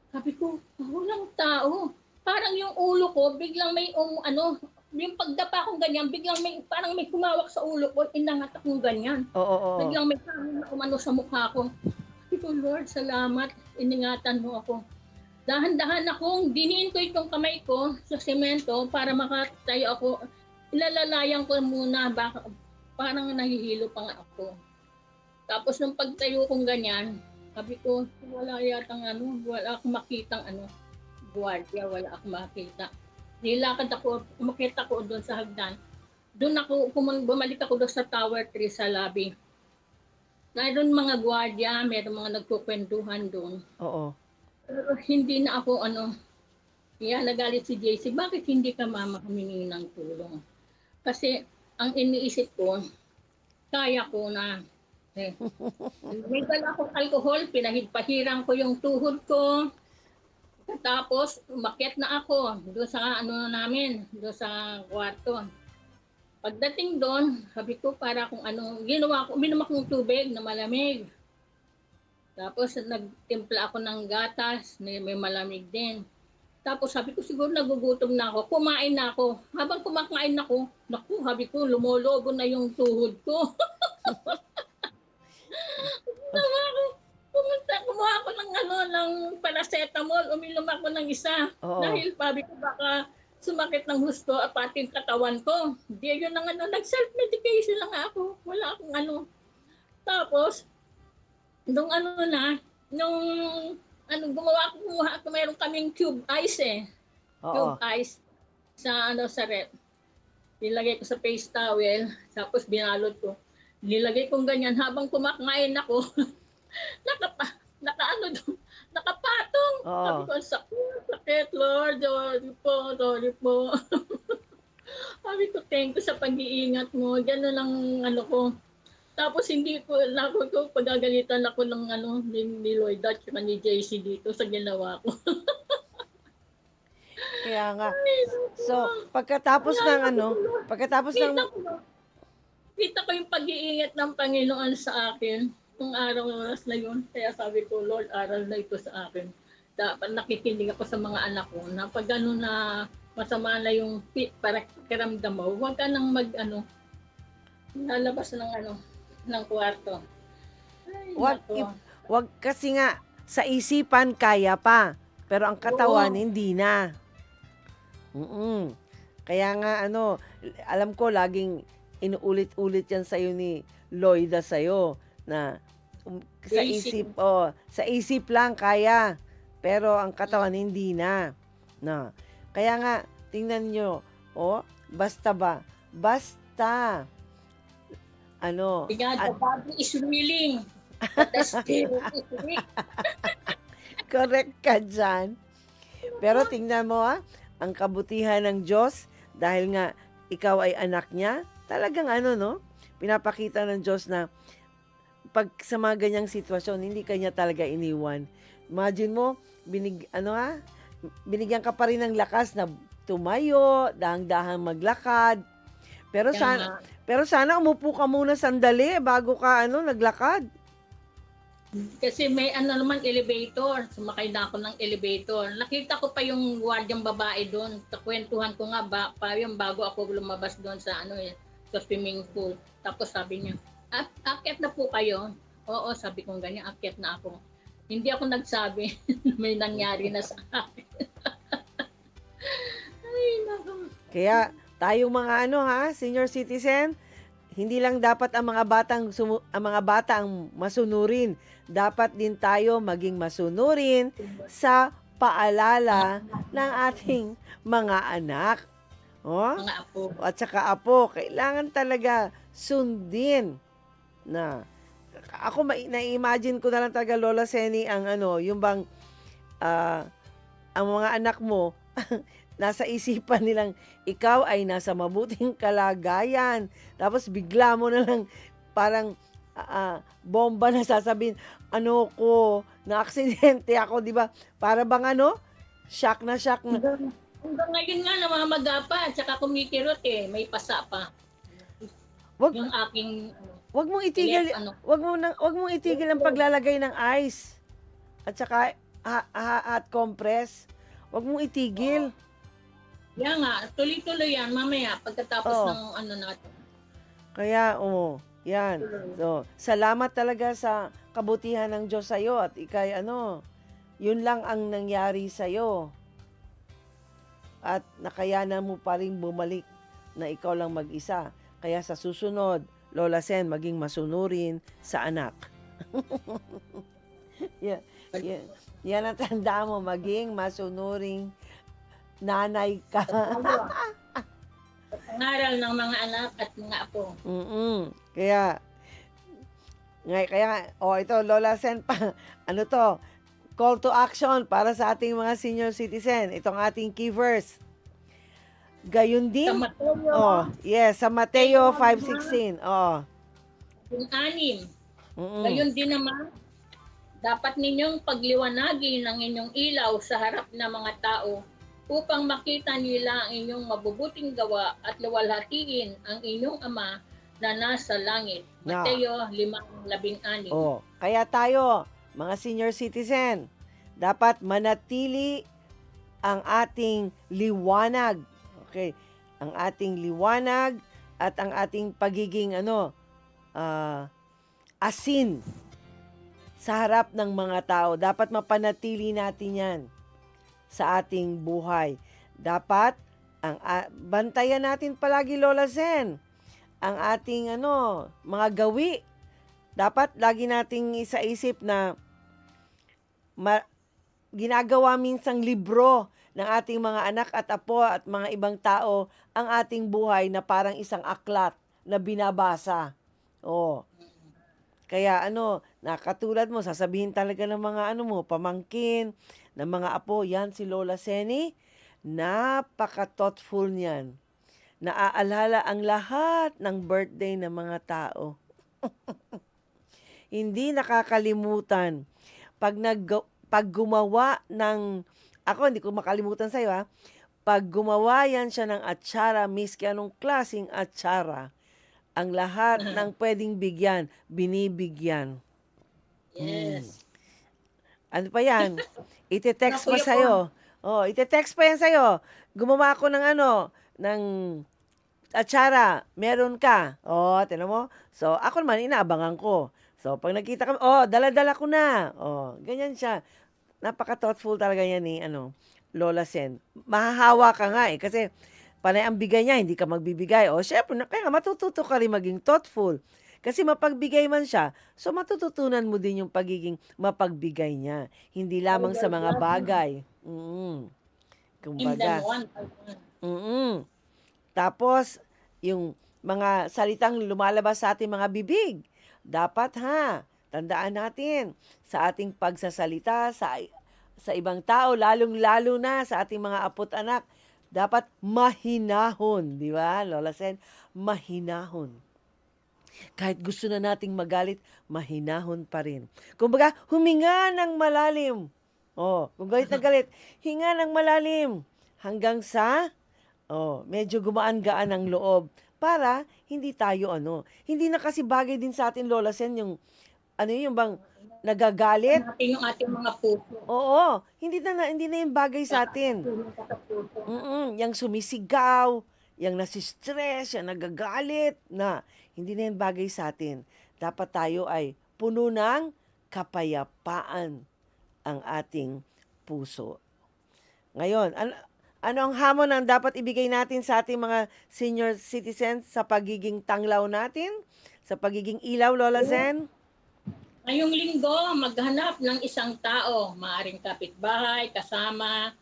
sabi ko, walang tao. Parang yung ulo ko, biglang may, yung pagdapa kong ganyan, biglang parang may kumawak sa ulo ko, inangat akong ganyan. Oo. Biglang may hangin na umano sa mukha ko. Sabi ko, Lord, salamat, iningatan mo ako. Dahan-dahan akong diniin ko itong kamay ko sa semento para makatayo ako. Ilalalayan ko muna, baka parang nahihilo pa nga ako. Tapos nung pagtayo kong ganyan, sabi ko, wala yatang wala akong makitang gwardiya, wala akong makita. Nilakad ako, umakit ako doon sa hagdan. Doon ako, bumalik ako doon sa Tower 3 sa lobby. Mayroon mga gwardiya, mayroon mga nagkukwentuhan doon. Oo. Pero hindi na ako, nagalit si JC, bakit hindi ka humingi ng tulong? Kasi ang iniisip ko, kaya ko na Eh, may dala akong alcohol, pinahid-pahiran ko yung tuhod ko. Tapos, umakyat na ako doon sa ano namin, doon sa kwarto. Pagdating doon, sabi ko para kung ano, ginawa ko, uminom akong tubig na malamig. Tapos nagtimpla ako ng gatas, may malamig din. Tapos sabi ko siguro nagugutom na ako, kumain na ako. Habang kumakain ako, naku, sabi ko lumolobo na yung tuhod ko. Tawa ako, kumuha ako ng ng paracetamol, uminom ako ng isa. Oo. Dahil sabi ko baka sumakit ng husto at pati yung katawan ko. Di yun lang nag-self-medication lang ako. Wala akong Tapos, nung kumuha ako, mayroon kaming cube ice Oo. Cube ice sa rep. Nilagay ko sa face towel, tapos binalot ko. Nilagay kong ganyan habang kumakain ako. Nakapatong. Oo. Sabi ko, sakit, Lord. Sorry po. Sabi ko, thank you sa pag-iingat mo. Ganun ang ko. Tapos hindi ko, pagagalitan ako ng ni Lloyd at saka ni JC dito sa ginawa ko. Kaya nga. So, pagkatapos Kita ko yung pag-iingat ng Panginoon sa akin nung oras na yun. Kaya sabi ko, Lord, aral na ito sa akin. Dapat nakikinig ako sa mga anak ko na pag na masama na yung pakiramdam mo, huwag ka nang lalabas ng kwarto. Ay, nako. wag kasi nga, sa isipan kaya pa, pero ang katawan hindi na. Kaya nga alam ko laging inuulit-ulit yan sa'yo ni Lloyda sa'yo na Basic. sa isip lang kaya, pero ang katawan hindi na. No. Kaya nga, tingnan nyo, basta Tingnan, the body is willing, but the spirit is weak. correct ka dyan. Pero tingnan mo ang kabutihan ng Diyos, dahil nga ikaw ay anak niya, talagang pinapakita ng Diyos na pag sa mga ganyang sitwasyon, hindi kanya talaga iniwan. Imagine mo, binigyan ka pa rin ng lakas na tumayo, dahang-dahang maglakad. Pero sana umupo ka muna sandali bago ka naglakad. Kasi may elevator. Sumakay na ako ng elevator. Nakita ko pa yung gwardyang babae doon. Kakwentuhan ko nga pa yung bago ako lumabas doon sa sa swimming pool. Tapos sabi niya, akyat na po kayo. Oo, sabi ko ganyan, akyat na ako. Hindi ako nagsabi. May nangyari na sa akin. Ay, naku. Kaya tayong mga senior citizen, hindi lang dapat ang mga bata ang masunurin. Dapat din tayo maging masunurin sa paalala ng ating mga anak. Mga apo. At saka apo, kailangan talaga sundin na. Ako na-imagine ko na lang talaga, Lola Seni, yung bang ang mga anak mo nasa isipan nilang ikaw ay nasa mabuting kalagayan. Tapos bigla mo na lang parang bomba na sasabihin, na aksidente ako, di ba? Para bang shock na. Hanggang ngayon nga namamaga pa, tsaka kumikirot may pasa pa. Wag Yung aking wag mong itigil, wag mong itigil ang paglalagay ng ice. At saka hot compress. Wag mong itigil. Yan nga, tuloy-tuloy yan mamaya pagkatapos ng natin. Kaya, yan. So, salamat talaga sa kabutihan ng Diyos sa'yo at ikay, yun lang ang nangyari sa'yo. At nakayanan mo pa rin bumalik na ikaw lang mag-isa. Kaya sa susunod, Lola Sen, maging masunurin sa anak. Yan ang tandaan mo, maging masunuring nanay ka. Pangaral ng mga anak at mga apo. Kaya ito, Lola Sen, call to action para sa ating mga senior citizen. Itong ating key verse. Gayun din. Sa Mateo. Sa Mateo 5:16. Yung 6. Mm. Gayon din naman, dapat ninyong pagliwanagin ang inyong ilaw sa harap ng mga tao upang makita nila ang inyong mabubuting gawa at luwalhatiin ang inyong Ama na nasa langit. Na. Mateo 5:16. Oh, kaya tayo, mga senior citizen, dapat manatili ang ating liwanag. Okay? Ang ating liwanag at ang ating pagiging asin sa harap ng mga tao. Dapat mapanatili natin 'yan sa ating buhay. Dapat bantayan natin palagi, Lola Zen, ang ating mga gawi. Dapat lagi nating isaisip na ginagawa minsang libro ng ating mga anak at apo at mga ibang tao ang ating buhay na parang isang aklat na binabasa. Oh. Kaya nakatulad mo, sasabihin talaga ng mga pamangkin, ng mga apo, yan si Lola Seni, napaka-thoughtful niyan. Naaalala ang lahat ng birthday ng mga tao. Hindi nakakalimutan. Pag gumawa ng, ako hindi ko makalimutan sa'yo ha, pag gumawa yan siya ng atsara, miski anong klaseng atsara, ang lahat ng pwedeng bigyan, binibigyan. Yes. Ano pa yan? Ite-text Naku, pa sa'yo. Oh, ite-text pa yan sa'yo. Gumawa ako ng ng atsara. Meron ka. Oh, tinan mo? So, ako naman, inaabangan ko. So, pag nakita kami, dala-dala ko na. Oh, ganyan siya. Napaka-thoughtful talaga yan ni, Lola Sen. Mahahawa ka nga kasi panay ang bigay niya, hindi ka magbibigay. O, syempre, kaya matututo ka rin maging thoughtful. Kasi mapagbigay man siya, so matututunan mo din yung pagiging mapagbigay niya. Hindi lamang sa mga bagay. In Kumbaga. the one. Tapos, yung mga salitang lumalabas sa ating mga bibig, dapat tandaan natin sa ating pagsasalita sa ibang tao, lalong-lalo na sa ating mga apo't anak, dapat mahinahon, di ba, Lola Sen? Mahinahon. Kahit gusto na nating magalit, mahinahon pa rin. Kumbaga, huminga ng malalim. Kung galit na galit, hinga ng malalim. Hanggang sa, medyo gumaan-gaan ang loob. Para hindi tayo, hindi na kasi bagay din sa atin, Lola Sen, yung bang nagagalit. Natin yung ating mga puso. Oo, hindi na yung bagay sa atin. Yang sumisigaw, yang nasistress, yang nagagalit, hindi na yung bagay sa atin. Dapat tayo ay puno ng kapayapaan ang ating puso. Ngayon, ano ang hamon ang dapat ibigay natin sa ating mga senior citizens sa pagiging tanglaw natin? Sa pagiging ilaw, Lola Zen? Ngayong linggo, maghanap ng isang tao, maaring kapitbahay, kasama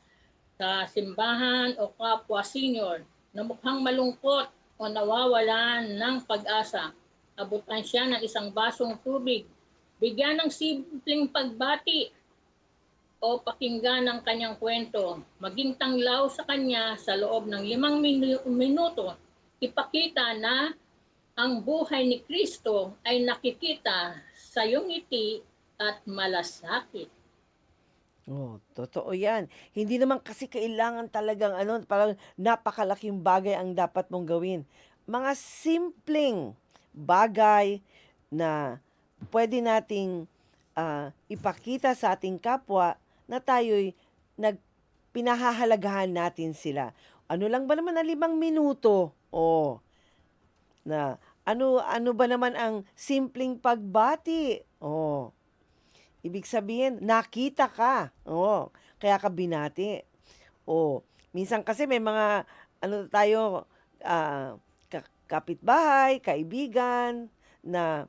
sa simbahan o kapwa senior na mukhang malungkot o nawawalan ng pag-asa. Abutan siya ng isang basong tubig, bigyan ng simpleng pagbati o pakinggan ng kanyang kwento. Maging tanglaw sa kanya sa loob ng 5 minuto. Ipakita na ang buhay ni Kristo ay nakikita sa iyong ngiti at malasakit. Totoo yan. Hindi naman kasi kailangan talagang parang napakalaking bagay ang dapat mong gawin. Mga simpleng bagay na pwede nating ipakita sa ating kapwa na tayo'y pinahahalagahan natin sila. Ano lang ba naman na 5 minuto? Na ano ba naman ang simpleng pagbati? Ibig sabihin, nakita ka. Kaya ka binati. Minsan kasi may mga tayo kapitbahay, kaibigan na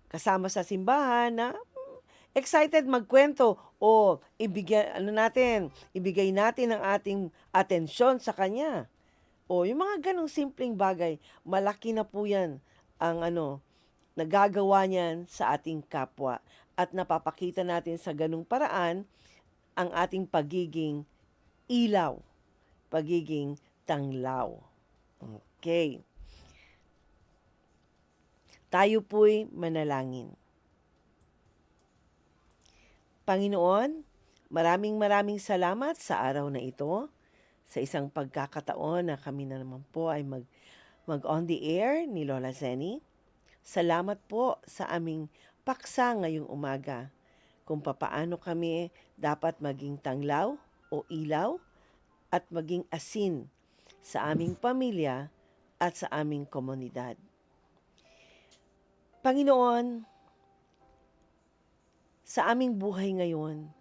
kasama sa simbahan na excited magkwento ibigay natin ang ating atensyon sa kanya. Yung mga ganong simpleng bagay, malaki na po yan ang nagagawa niyan sa ating kapwa. At napapakita natin sa ganung paraan ang ating pagiging ilaw, pagiging tanglaw. Okay. Tayo po'y manalangin. Panginoon, maraming salamat sa araw na ito, sa isang pagkakataon na kami na naman po ay mag on the air ni Lola Zenny. Salamat po sa aming paksa ngayong umaga kung papaano kami dapat maging tanglaw o ilaw at maging asin sa aming pamilya at sa aming komunidad. Panginoon, sa aming buhay ngayon,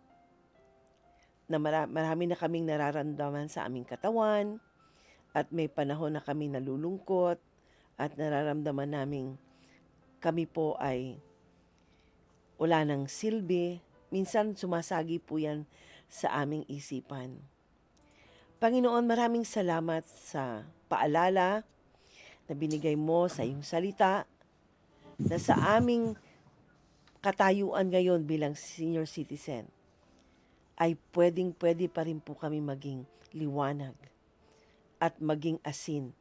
na marami na kaming nararamdaman sa aming katawan at may panahon na kami nalulungkot at nararamdaman naming kami po ay wala ng silbi. Minsan sumasagi po yan sa aming isipan. Panginoon, maraming salamat sa paalala na binigay mo sa iyong salita na sa aming katayuan ngayon bilang senior citizen ay pwede pa rin po kami maging liwanag at maging asin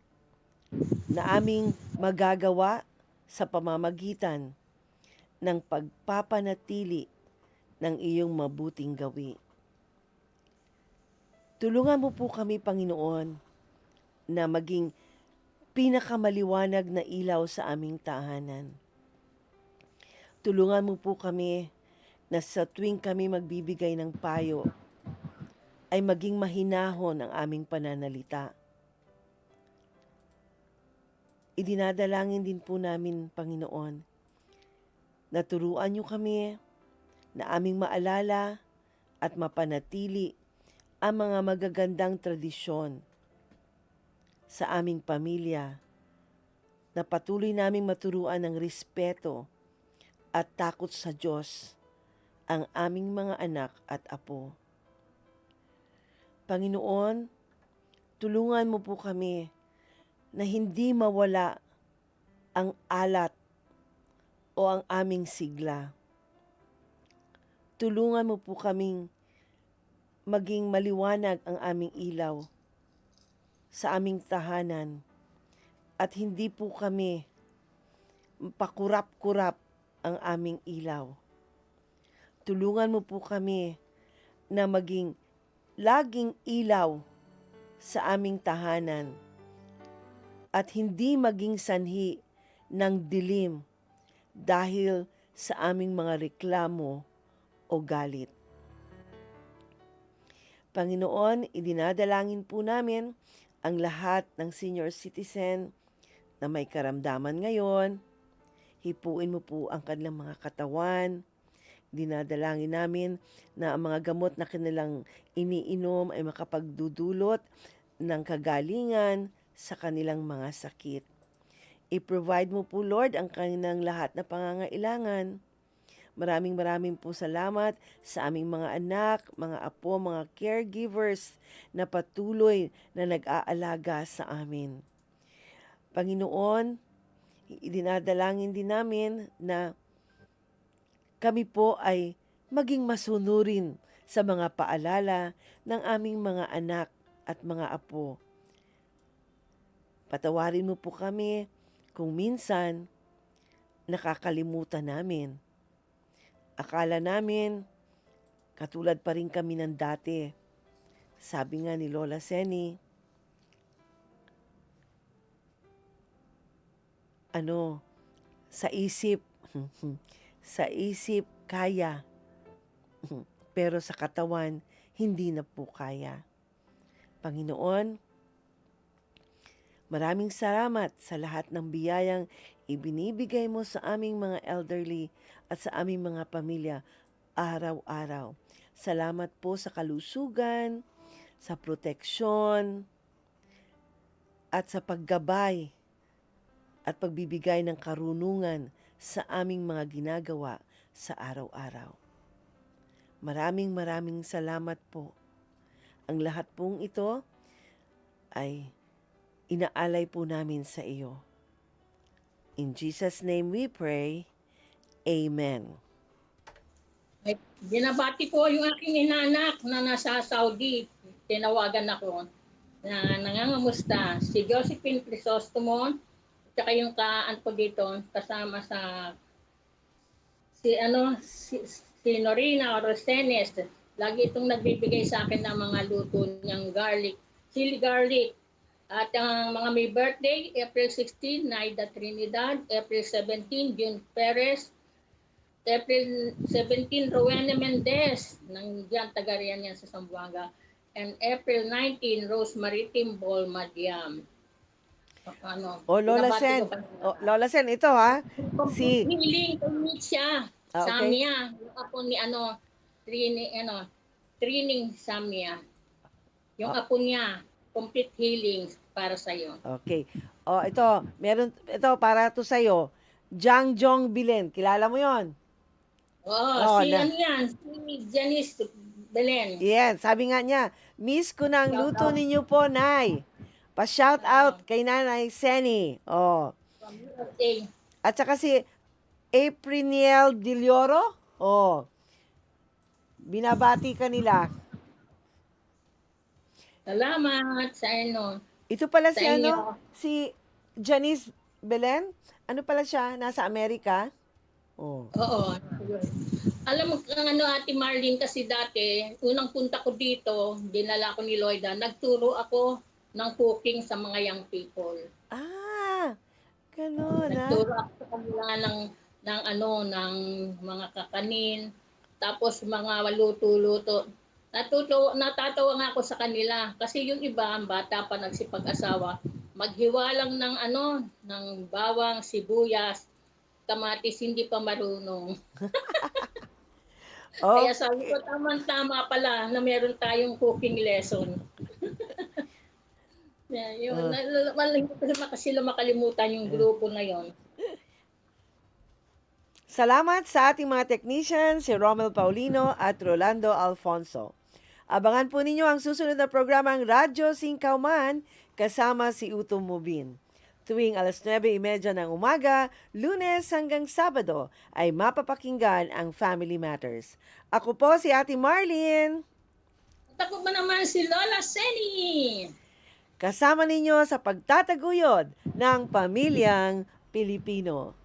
na aming magagawa sa pamamagitan ng pagpapanatili ng iyong mabuting gawi. Tulungan mo po kami, Panginoon, na maging pinakamaliwanag na ilaw sa aming tahanan. Tulungan mo po kami na sa tuwing kami magbibigay ng payo, ay maging mahinahon ang aming pananalita. Idinadalangin din po namin, Panginoon, na turuan niyo kami na aming maalala at mapanatili ang mga magagandang tradisyon sa aming pamilya, na patuloy naming maturuan ng respeto at takot sa Diyos ang aming mga anak at apo. Panginoon, tulungan mo po kami na hindi mawala ang alat o ang aming sigla. Tulungan mo po kaming maging maliwanag ang aming ilaw sa aming tahanan at hindi po kami pakurap-kurap ang aming ilaw. Tulungan mo po kami na maging laging ilaw sa aming tahanan at hindi maging sanhi ng dilim dahil sa aming mga reklamo o galit. Panginoon, idinadalangin po namin ang lahat ng senior citizen na may karamdaman ngayon. Hipuin mo po ang kanilang mga katawan. Dinadalangin namin na ang mga gamot na kanilang iniinom ay makapagdudulot ng kagalingan sa kanilang mga sakit. I-provide mo po, Lord, ang kanilang lahat na pangangailangan. Maraming po salamat sa aming mga anak, mga apo, mga caregivers na patuloy na nag-aalaga sa amin. Panginoon, idinadalangin din namin na kami po ay maging masunurin sa mga paalala ng aming mga anak at mga apo. Patawarin mo po kami kung minsan nakakalimutan namin. Akala namin katulad pa rin kami ng dati. Sabi nga ni Lola Zenny, sa isip, sa isip kaya, pero sa katawan hindi na po kaya. Panginoon, maraming salamat sa lahat ng biyayang ibinibigay mo sa aming mga elderly at sa aming mga pamilya araw-araw. Salamat po sa kalusugan, sa proteksyon, at sa paggabay at pagbibigay ng karunungan sa aming mga ginagawa sa araw-araw. Maraming salamat po. Ang lahat pong ito ay inaalay po namin sa iyo. In Jesus' name we pray. Amen. Ay, binabati ko yung aking inanak na nasa Saudi. Tinawagan ako na nangangamusta. Si Josephine Crisostomo, tsaka yung kaan ko dito kasama sa si si Norina Rosenes. Lagi itong nagbibigay sa akin ng mga luto niyang garlic, chili garlic. At ang mga may birthday, April 16, Naida Trinidad, April 17, June Perez, April 17, Rowena Mendez, ng diyan, taga-riyan yan sa Zamboanga. And April 19, Rosemary Timbol Madiam. Ano, Lola binabati Sen. ko pa nila. Lola Sen, ito ha. Si, Healing commit siya. Okay. Samia. Yung apo ni training Samia. Yung apo niya, complete healing para sa iyo. okay. Ito para to sa'yo. Jang Jong Bilen. Kilala mo yon? Oh, si na- ano yan, si Janice Belen. Yan, sabi nga niya, miss ko na ang luto ninyo po, Nay. Pa-shout out kay Nanay Seni. Oh. Okay. At saka si Apriniel Dilioro. Oh. Binabati ka nila. Salamat sa ano. Ito pala Sa si inyo. si Janice Belen. Ano pala siya? Nasa Amerika? Oh. Oo. Alam mo, Ate Marlene, kasi dati, unang punta ko dito, dinala ko ni Lloyda, nagturo ako ng cooking sa mga young people. Ah, ganun Nagturo ako sa kanila ng mga kakanin, tapos mga luto-luto. Natatawa nga ako sa kanila kasi yung iba, ang bata pa nagsipag-asawa, maghiwa lang ng bawang, sibuyas, kamatis, hindi pa marunong. Oh, Kaya sabi ko, tama pala na meron tayong cooking lesson. Yun, hindi ko sila makalimutan yung grupo na yon. salamat sa ating mga technicians, si Romel Paulino at Rolando Alfonso. Abangan po ninyo ang susunod na programang Radyo Singkauman kasama si Uto Mubin. Tuwing alas 9:30 ng umaga, Lunes hanggang Sabado, ay mapapakinggan ang Family Matters. Ako po si Ate Marlene. At ako ba naman si Lola Seni? Kasama ninyo sa pagtataguyod ng pamilyang Pilipino.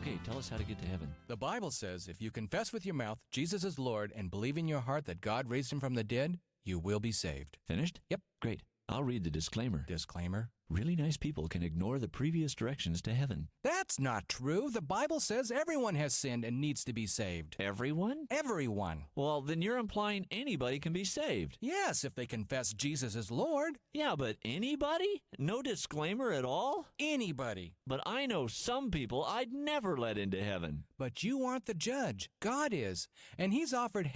Okay, tell us how to get to heaven. The Bible says if you confess with your mouth Jesus is Lord and believe in your heart that God raised him from the dead, you will be saved. Finished? Yep. Great. I'll read the disclaimer. Disclaimer. Really nice people can ignore the previous directions to heaven. That's not true. The Bible says everyone has sinned and needs to be saved. Everyone? Everyone. Well, then you're implying anybody can be saved. Yes, if they confess Jesus is Lord. Yeah, but anybody? No disclaimer at all? Anybody. But I know some people I'd never let into heaven. But you aren't the judge. God is. And he's offered heaven